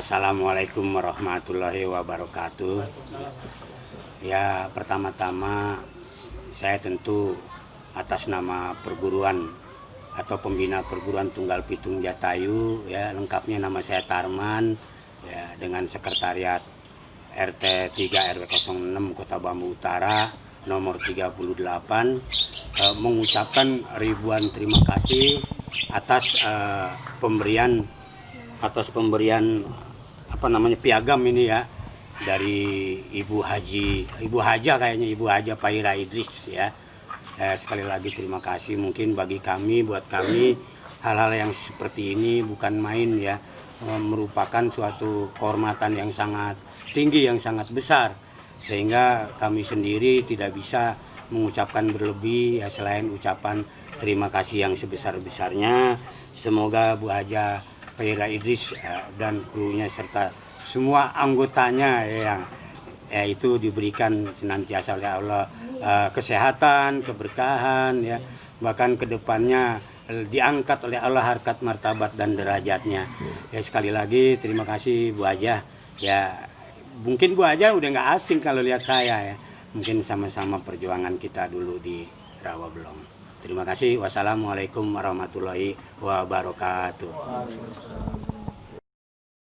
Assalamualaikum warahmatullahi wabarakatuh. Ya, pertama-tama saya tentu atas nama perguruan atau pembina perguruan Tunggal Pitung Jatayu, ya lengkapnya nama saya Tarman, ya dengan sekretariat RT 3 RW 06 Kota Bambu Utara nomor 38, mengucapkan ribuan terima kasih atas pemberian piagam ini ya dari Ibu Haja Fahira Idris ya. Sekali lagi terima kasih. Mungkin buat kami hal-hal yang seperti ini bukan main ya, merupakan suatu kehormatan yang sangat tinggi, yang sangat besar, sehingga kami sendiri tidak bisa mengucapkan berlebih ya, selain ucapan terima kasih yang sebesar-besarnya. Semoga Bu Haja Fahira Idris dan krunya serta semua anggotanya yang itu diberikan senantiasa oleh Allah kesehatan, keberkahan ya, bahkan kedepannya diangkat oleh Allah harkat martabat dan derajatnya. Ya, sekali lagi terima kasih Bu Haja. Ya mungkin Bu Haja udah nggak asing kalau lihat saya ya, mungkin sama-sama perjuangan kita dulu di Rawabelong. Terima kasih. Wassalamualaikum warahmatullahi wabarakatuh.